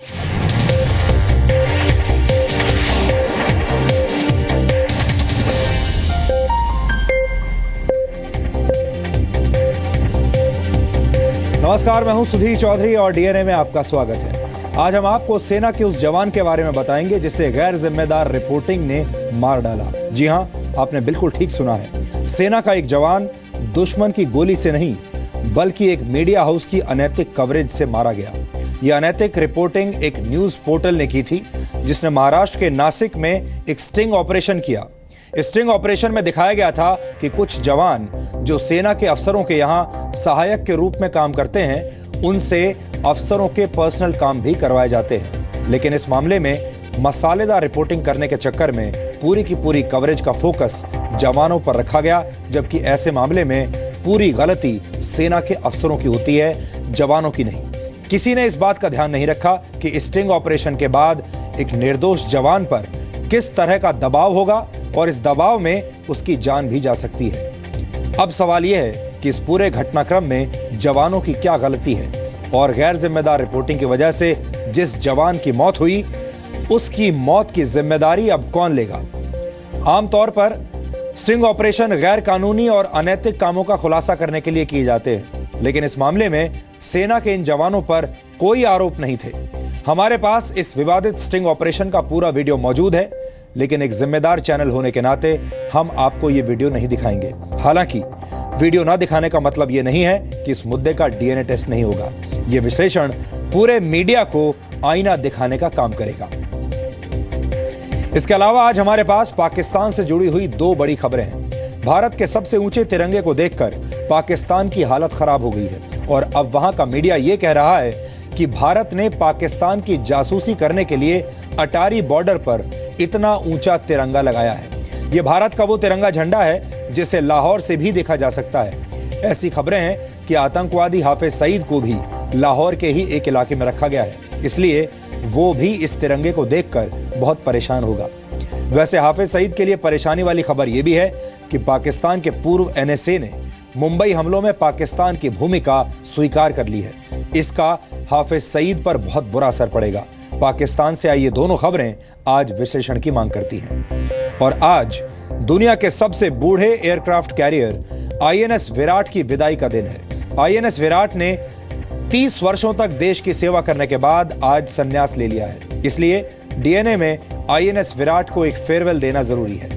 नमस्कार, मैं हूं सुधीर चौधरी और डीएनए में आपका स्वागत है। आज हम आपको सेना के उस जवान के बारे में बताएंगे जिसे गैर जिम्मेदार रिपोर्टिंग ने मार डाला। जी हां, आपने बिल्कुल ठीक सुना है। सेना का एक जवान दुश्मन की गोली से नहीं बल्कि एक मीडिया हाउस की अनैतिक कवरेज से मारा गया। यह अनैतिक रिपोर्टिंग एक न्यूज पोर्टल ने की थी जिसने महाराष्ट्र के नासिक में एक स्टिंग ऑपरेशन किया। इस स्टिंग ऑपरेशन में दिखाया गया था कि कुछ जवान जो सेना के अफसरों के यहां सहायक के रूप में काम करते हैं, उनसे अफसरों के पर्सनल काम भी करवाए जाते हैं। लेकिन इस मामले में मसालेदार रिपोर्टिंग करने के चक्कर में पूरी की पूरी कवरेज का फोकस जवानों पर रखा गया, जबकि ऐसे मामले में पूरी गलती सेना के अफसरों की होती है, जवानों की नहीं। किसी ने इस बात का ध्यान नहीं रखा कि इस स्टिंग ऑपरेशन के बाद एक निर्दोष जवान पर किस तरह का दबाव होगा और इस दबाव में उसकी जान भी जा सकती है। अब सवाल यह है कि इस पूरे घटनाक्रम में जवानों की क्या गलती है और गैर जिम्मेदार रिपोर्टिंग की वजह से जिस जवान की मौत हुई, उसकी मौत की जिम्मेदारी अब कौन लेगा? आमतौर पर स्टिंग ऑपरेशन गैर कानूनी और अनैतिक कामों का खुलासा करने के लिए किए जाते हैं, लेकिन इस मामले में सेना के इन जवानों पर कोई आरोप नहीं थे। हमारे पास इस विवादित स्टिंग ऑपरेशन का पूरा वीडियो मौजूद है, लेकिन एक जिम्मेदार चैनल होने के नाते हम आपको ये वीडियो नहीं दिखाएंगे। हालांकि वीडियो ना दिखाने का मतलब ये नहीं है कि इस मुद्दे का डीएनए टेस्ट नहीं होगा। ये विश्लेषण पूरे मीडिया को आईना दिखाने का काम करेगा। इसके अलावा आज हमारे पास पाकिस्तान से जुड़ी हुई दो बड़ी खबरें हैं। भारत के सबसे ऊंचे तिरंगे को देखकर पाकिस्तान की हालत खराब हो गई है और अब वहां का मीडिया ये कह रहा है कि भारत ने पाकिस्तान की जासूसी करने के लिए अटारी बॉर्डर पर इतना ऊंचा तिरंगा लगाया है। यह भारत का वो तिरंगा झंडा है जिसे लाहौर से भी देखा जा सकता है। ऐसी खबरें हैं कि आतंकवादी हाफिज सईद को भी लाहौर के ही एक इलाके में रखा गया है, इसलिए वो भी इस तिरंगे को देखकर बहुत परेशान होगा। वैसे हाफिज सईद के लिए परेशानी वाली खबर यह भी है कि पाकिस्तान के पूर्व एनएसए ने मुंबई हमलों में पाकिस्तान की भूमिका स्वीकार कर ली है। इसका हाफिज सईद पर बहुत बुरा असर पड़ेगा। पाकिस्तान से आई ये दोनों खबरें आज विश्लेषण की मांग करती हैं। और आज दुनिया के सबसे बूढ़े एयरक्राफ्ट कैरियर आईएनएस विराट की विदाई का दिन है। आईएनएस विराट ने 30 वर्षों तक देश की सेवा करने के बाद आज संन्यास ले लिया है, इसलिए डीएनए में आईएनएस विराट को एक फेयरवेल देना जरूरी है।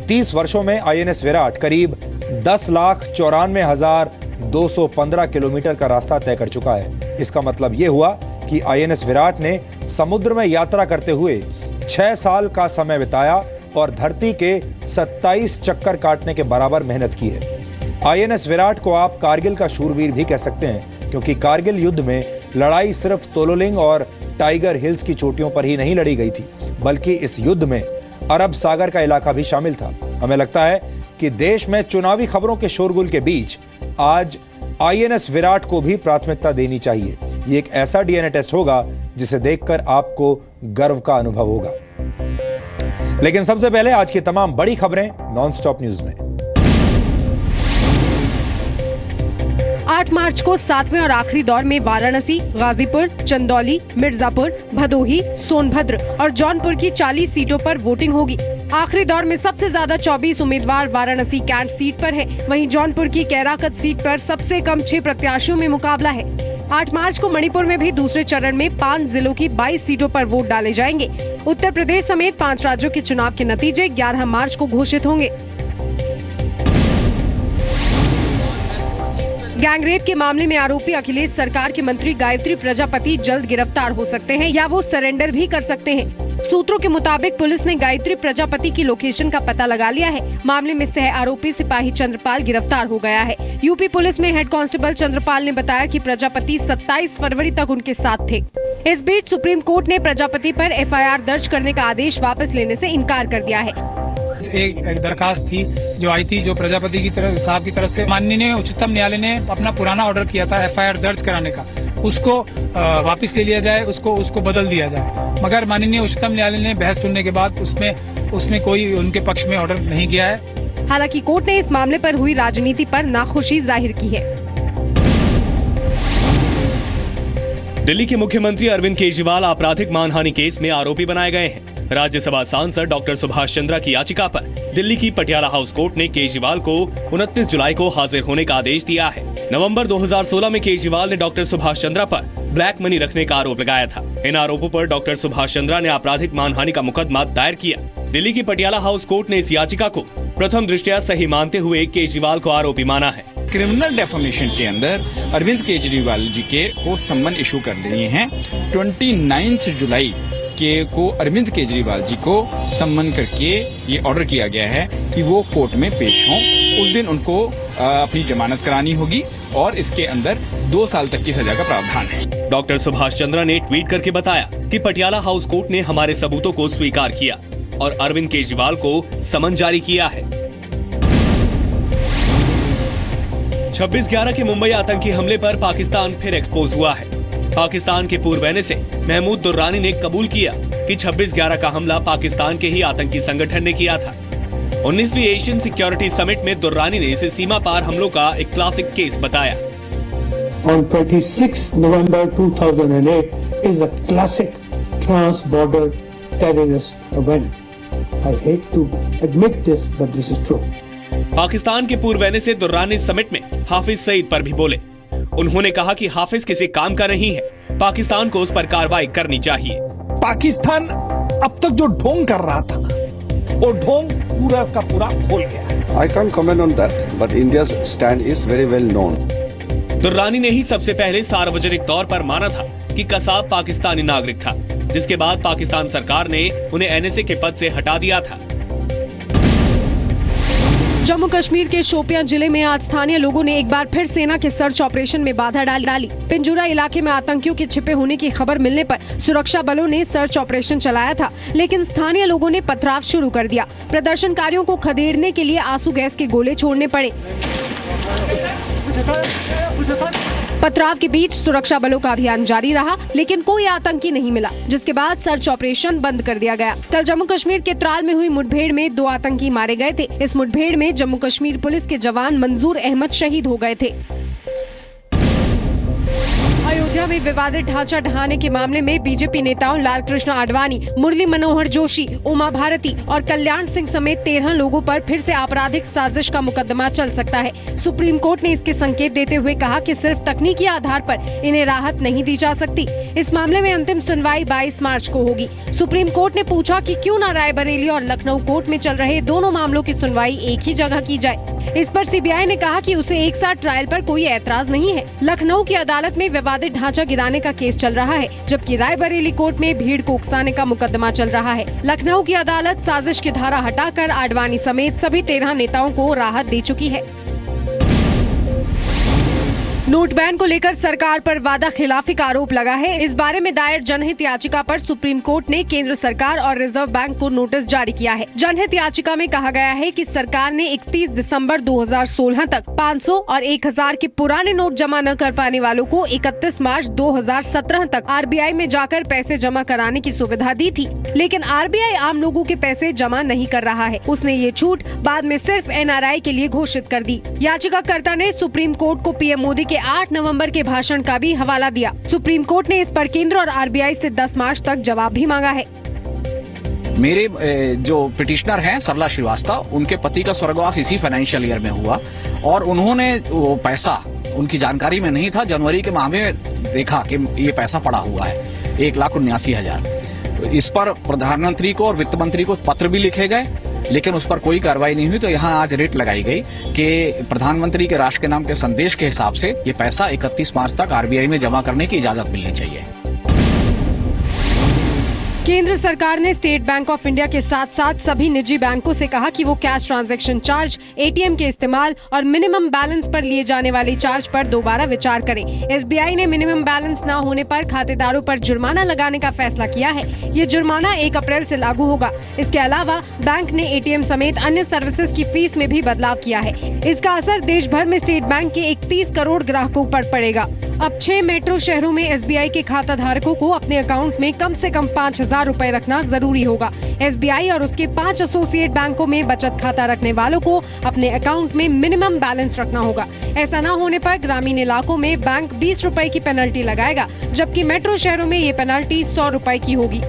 30 वर्षों में आईएनएस विराट करीब 10,94,215 किलोमीटर का रास्ता तय कर चुका है। इसका मतलब यह हुआ कि आईएनएस विराट ने समुद्र में यात्रा करते हुए 6 साल का समय बिताया और धरती के 27 चक्कर काटने के बराबर मेहनत की है। आईएनएस विराट को आप कारगिल का शूरवीर भी कह सकते हैं, क्योंकि कारगिल युद्ध में लड़ाई सिर्फ तोलोलिंग और टाइगर हिल्स की चोटियों पर ही नहीं लड़ी गई थी, बल्कि इस युद्ध में अरब सागर का इलाका भी शामिल था। हमें लगता है कि देश में चुनावी खबरों के शोरगुल के बीच आज आईएनएस विराट को भी प्राथमिकता देनी चाहिए। ये एक ऐसा डीएनए टेस्ट होगा जिसे देखकर आपको गर्व का अनुभव होगा। लेकिन सबसे पहले आज की तमाम बड़ी खबरें नॉनस्टॉप न्यूज में। 8 मार्च को 7वें और आखिरी दौर में वाराणसी, गाजीपुर, चंदौली, मिर्जापुर, भदोही, सोनभद्र और जौनपुर की 40 सीटों पर वोटिंग होगी। आखिरी दौर में सबसे ज्यादा 24 उम्मीदवार वाराणसी कैंट सीट पर है। वहीं जौनपुर की कैराकत सीट पर सबसे कम 6 प्रत्याशियों में मुकाबला है। 8 मार्च को मणिपुर में भी दूसरे चरण में 5 जिलों की 22 सीटों पर वोट डाले जाएंगे। उत्तर प्रदेश समेत 5 राज्यों के चुनाव के नतीजे 11 मार्च को घोषित होंगे। गैंगरेप के मामले में आरोपी अखिलेश सरकार के मंत्री गायत्री प्रजापति जल्द गिरफ्तार हो सकते हैं या वो सरेंडर भी कर सकते हैं। सूत्रों के मुताबिक पुलिस ने गायत्री प्रजापति की लोकेशन का पता लगा लिया है। मामले में सह आरोपी सिपाही चंद्रपाल गिरफ्तार हो गया है। यूपी पुलिस में हेड कांस्टेबल चंद्रपाल ने बताया कि प्रजापति 27 फरवरी तक उनके साथ थे। इस बीच सुप्रीम कोर्ट ने प्रजापति पर एफआईआर दर्ज करने का आदेश वापस लेने से इनकार कर दिया है। एक दरखास्त थी जो आई थी, जो प्रजापति की तरफ साहब की तरफ से माननीय उच्चतम न्यायालय ने अपना पुराना ऑर्डर किया था एफआईआर दर्ज कराने का, उसको वापस ले लिया जाए, उसको बदल दिया जाए। मगर माननीय उच्चतम न्यायालय ने बहस सुनने के बाद उसमें कोई उनके पक्ष में ऑर्डर नहीं किया है। हालांकि कोर्ट ने इस मामले पर हुई राजनीति पर नाखुशी जाहिर की है। दिल्ली के मुख्यमंत्री अरविंद केजरीवाल आपराधिक मानहानि केस में आरोपी बनाए गए हैं। राज्यसभा सांसद डॉक्टर सुभाष चंद्रा की याचिका पर दिल्ली की पटियाला हाउस कोर्ट ने केजरीवाल को 29 जुलाई को हाजिर होने का आदेश दिया है। नवंबर 2016 में केजरीवाल ने डॉक्टर सुभाष चंद्रा पर ब्लैक मनी रखने का आरोप लगाया था। इन आरोपों पर डॉक्टर सुभाष चंद्रा ने आपराधिक मानहानि का मुकदमा दायर किया। दिल्ली की पटियाला हाउस कोर्ट ने इस याचिका को प्रथम दृष्टया सही मानते हुए केजरीवाल को आरोपी माना है। क्रिमिनल डेफोमेशन के अंदर अरविंद केजरीवाल जी के को सम्मन इशू कर लिए हैं। 29 जुलाई को अरविंद केजरीवाल जी को सम्मन करके ये ऑर्डर किया गया है कि वो कोर्ट में पेश हों। उस दिन उनको अपनी जमानत करानी होगी और इसके अंदर 2 साल तक की सजा का प्रावधान है। डॉक्टर सुभाष चंद्रा ने ट्वीट करके बताया कि पटियाला हाउस कोर्ट ने हमारे सबूतों को स्वीकार किया और अरविंद केजरीवाल को समन जारी किया है। 26/11 के मुंबई आतंकी हमले पर पाकिस्तान फिर एक्सपोज हुआ है। पाकिस्तान के पूर्व एनएसए महमूद दुर्रानी ने कबूल किया कि 26/11 का हमला पाकिस्तान के ही आतंकी संगठन ने किया था। 19वीं एशियन सिक्योरिटी समिट में दुर्रानी ने इसे सीमा पार हमलों का एक क्लासिक केस बताया। On 26 November 2008 is a classic trans-border terrorist event. I hate to admit this, but this is true. Pakistan के पूर्व एनएसए दुर्रानी समिट में हाफिज सईद पर भी बोले। उन्होंने कहा कि हाफिज किसी काम का नहीं है, पाकिस्तान को उस पर कार्रवाई करनी चाहिए। पाकिस्तान अब तक जो ढोंग कर रहा था वो ढोंग पूरा का पूरा खोल गया है। I can't comment on that, but India's stand is very well known. Durrani ने ही सबसे पहले सार्वजनिक तौर पर माना था कि कसाब पाकिस्तानी नागरिक था, जिसके बाद पाकिस्तान सरकार ने उन्हें एनएसए के पद से हटा दिया था। जम्मू कश्मीर के शोपियां जिले में आज स्थानीय लोगों ने एक बार फिर सेना के सर्च ऑपरेशन में बाधा डाली। पिंजूरा इलाके में आतंकियों के छिपे होने की खबर मिलने पर सुरक्षा बलों ने सर्च ऑपरेशन चलाया था, लेकिन स्थानीय लोगों ने पथराव शुरू कर दिया। प्रदर्शनकारियों को खदेड़ने के लिए आंसू गैस के गोले छोड़ने पड़े। पथराव के बीच सुरक्षा बलों का अभियान जारी रहा, लेकिन कोई आतंकी नहीं मिला, जिसके बाद सर्च ऑपरेशन बंद कर दिया गया। कल जम्मू कश्मीर के त्राल में हुई मुठभेड़ में 2 आतंकी मारे गए थे। इस मुठभेड़ में जम्मू कश्मीर पुलिस के जवान मंजूर अहमद शहीद हो गए थे। अयोध्या में विवादित ढांचा ढहाने के मामले में बीजेपी नेताओं लालकृष्ण आडवाणी, मुरली मनोहर जोशी, उमा भारती और कल्याण सिंह समेत 13 लोगों पर फिर से आपराधिक साजिश का मुकदमा चल सकता है। सुप्रीम कोर्ट ने इसके संकेत देते हुए कहा कि सिर्फ तकनीकी आधार पर इन्हें राहत नहीं दी जा सकती। इस मामले में अंतिम सुनवाई 22 मार्च को होगी। सुप्रीम कोर्ट ने पूछा कि क्यों न रायबरेली और लखनऊ कोर्ट में चल रहे दोनों मामलों की सुनवाई एक ही जगह की जाए। इस पर सीबीआई ने कहा कि उसे एक साथ ट्रायल पर कोई ऐतराज नहीं है। लखनऊ की अदालत में विवादित ढांचा गिराने का केस चल रहा है, जबकि रायबरेली कोर्ट में भीड़ को उकसाने का मुकदमा चल रहा है। लखनऊ की अदालत साजिश की धारा हटाकर आडवाणी समेत सभी 13 नेताओं को राहत दे चुकी है। नोट बैन को लेकर सरकार पर वादा खिलाफी का आरोप लगा है। इस बारे में दायर जनहित याचिका पर सुप्रीम कोर्ट ने केंद्र सरकार और रिजर्व बैंक को नोटिस जारी किया है। जनहित याचिका में कहा गया है कि सरकार ने 31 दिसंबर 2016 तक 500 और 1000 के पुराने नोट जमा न कर पाने वालों को 31 मार्च 2017 तक आरबीआई में जाकर पैसे जमा कराने की सुविधा दी थी, लेकिन आरबीआई आम लोगों के पैसे जमा नहीं कर रहा है। उसने ये छूट बाद में सिर्फ एनआरआई के लिए घोषित कर दी। याचिकाकर्ता ने सुप्रीम कोर्ट को पीएम मोदी के 8 नवंबर के भाषण का भी हवाला दिया। सुप्रीम कोर्ट ने इस पर केंद्र और आरबीआई से 10 मार्च तक जवाब भी मांगा है। मेरे जो पिटिशनर हैं सरला श्रीवास्तव, उनके पति का स्वर्गवास इसी फाइनेंशियल ईयर में हुआ और उन्होंने वो पैसा उनकी जानकारी में नहीं था। जनवरी के माह में देखा कि ये पैसा पड़ा हुआ है 1,79,000। इस पर प्रधानमंत्री को और वित्त मंत्री को पत्र भी लिखे गए, लेकिन उस पर कोई कार्रवाई नहीं हुई। तो यहाँ आज रिट लगाई गई कि प्रधानमंत्री के राष्ट्र के नाम के संदेश के हिसाब से ये पैसा 31 मार्च तक आरबीआई में जमा करने की इजाजत मिलनी चाहिए। केंद्र सरकार ने स्टेट बैंक ऑफ इंडिया के साथ साथ सभी निजी बैंकों से कहा कि वो कैश ट्रांजैक्शन चार्ज, एटीएम के इस्तेमाल और मिनिमम बैलेंस पर लिए जाने वाली चार्ज पर दोबारा विचार करें। एसबीआई ने मिनिमम बैलेंस न होने पर खातेदारों पर जुर्माना लगाने का फैसला किया है। ये जुर्माना 1 अप्रैल से लागू होगा। इसके अलावा बैंक ने एटीएम समेत अन्य सर्विसेज की फीस में भी बदलाव किया है। इसका असर देश भर में स्टेट बैंक के 31 करोड़ ग्राहकों पर पड़ेगा। अब 6 मेट्रो शहरों में एसबीआई के खाता धारकों को अपने अकाउंट में कम से कम 5,000 रुपए रखना जरूरी होगा। एसबीआई और उसके 5 एसोसिएट बैंकों में बचत खाता रखने वालों को अपने अकाउंट में मिनिमम बैलेंस रखना होगा। ऐसा न होने पर ग्रामीण इलाकों में बैंक 20 रुपए की पेनल्टी लगाएगा, जबकि मेट्रो शहरों में ये पेनल्टी 100 रुपए की होगी।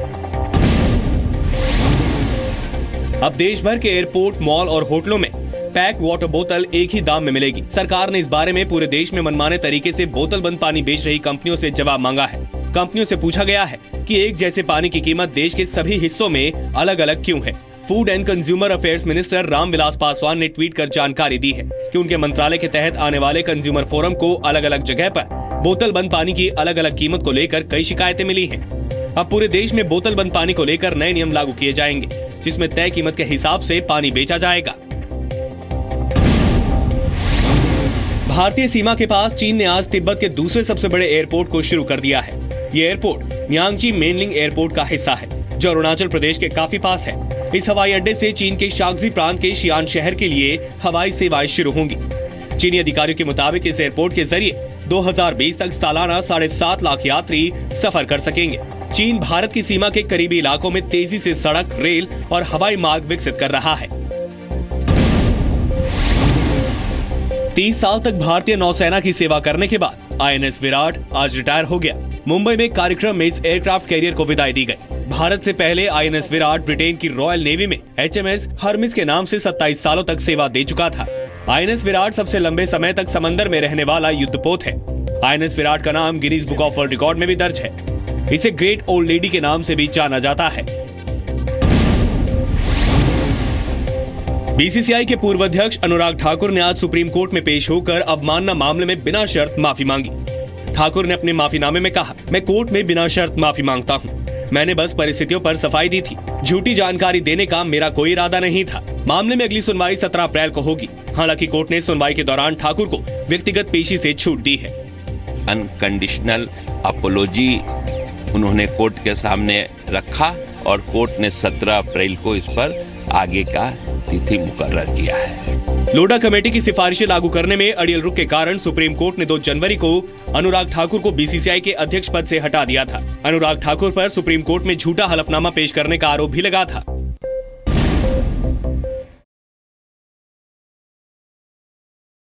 अब देश भर के एयरपोर्ट, मॉल और होटलों में पैक वाटर बोतल एक ही दाम में मिलेगी। सरकार ने इस बारे में पूरे देश में मनमाने तरीके से बोतल बंद पानी बेच रही कंपनियों से जवाब मांगा है। कंपनियों से पूछा गया है कि एक जैसे पानी की कीमत देश के सभी हिस्सों में अलग अलग क्यों है। Food and consumer affairs minister Ramvilas Paswan ने ट्वीट कर जानकारी दी है कि उनके मंत्रालय के तहत आने वाले कंज्यूमर फोरम को अलग अलग जगह पर बोतल बंद पानी की अलग अलग कीमत को लेकर कई शिकायतें मिली हैं। अब पूरे देश में बोतल बंद पानी को लेकर नए नियम लागू किए जाएंगे, जिसमें तय कीमत के हिसाब से पानी बेचा जाएगा। भारतीय सीमा के पास चीन ने आज तिब्बत के दूसरे सबसे बड़े एयरपोर्ट को शुरू कर दिया है। ये एयरपोर्ट न्यांगची मेनलिंग एयरपोर्ट का हिस्सा है, जो अरुणाचल प्रदेश के काफी पास है। इस हवाई अड्डे से चीन के शागजी प्रांत के शियान शहर के लिए हवाई सेवाएं शुरू होंगी। चीनी अधिकारियों के मुताबिक इस एयरपोर्ट के जरिए 2020 तक सालाना 7.5 लाख यात्री सफर कर सकेंगे। चीन भारत की सीमा के करीबी इलाकों में तेजी से सड़क, रेल और हवाई मार्ग विकसित कर रहा है। 30 साल तक भारतीय नौसेना की सेवा करने के बाद आईएनएस विराट आज रिटायर हो गया। मुंबई में एक कार्यक्रम में इस एयरक्राफ्ट कैरियर को विदाई दी गई। भारत से पहले आईएनएस विराट ब्रिटेन की रॉयल नेवी में एचएमएस हर्मिस के नाम से 27 सालों तक सेवा दे चुका था। आईएनएस विराट सबसे लंबे समय तक समंदर में रहने वाला युद्धपोत है। आईएनएस विराट का नाम Guinness book of world record में भी दर्ज है। इसे ग्रेट ओल्ड लेडी के नाम से भी जाना जाता है। बीसीसीआई के पूर्व अध्यक्ष अनुराग ठाकुर ने आज सुप्रीम कोर्ट में पेश होकर अवमानना मामले में बिना शर्त माफी मांगी। ठाकुर ने अपने माफीनामे में कहा, मैं कोर्ट में बिना शर्त माफी मांगता हूँ। मैंने बस परिस्थितियों पर सफाई दी थी। झूठी जानकारी देने का मेरा कोई इरादा नहीं था। मामले में अगली सुनवाई 17 अप्रैल को होगी। हालांकि कोर्ट ने सुनवाई के दौरान ठाकुर को व्यक्तिगत पेशी से छूट दी है। अनकंडीशनल अपोलॉजी उन्होंने कोर्ट के सामने रखा और कोर्ट ने 17 अप्रैल को इस पर आगे का तिथि मुकर्रर किया है। लोढ़ा कमेटी की सिफारिशें लागू करने में अड़ियल रुख के कारण सुप्रीम कोर्ट ने 2 जनवरी को अनुराग ठाकुर को बीसीसीआई के अध्यक्ष पद से हटा दिया था। अनुराग ठाकुर पर सुप्रीम कोर्ट में झूठा हलफनामा पेश करने का आरोप भी लगा था।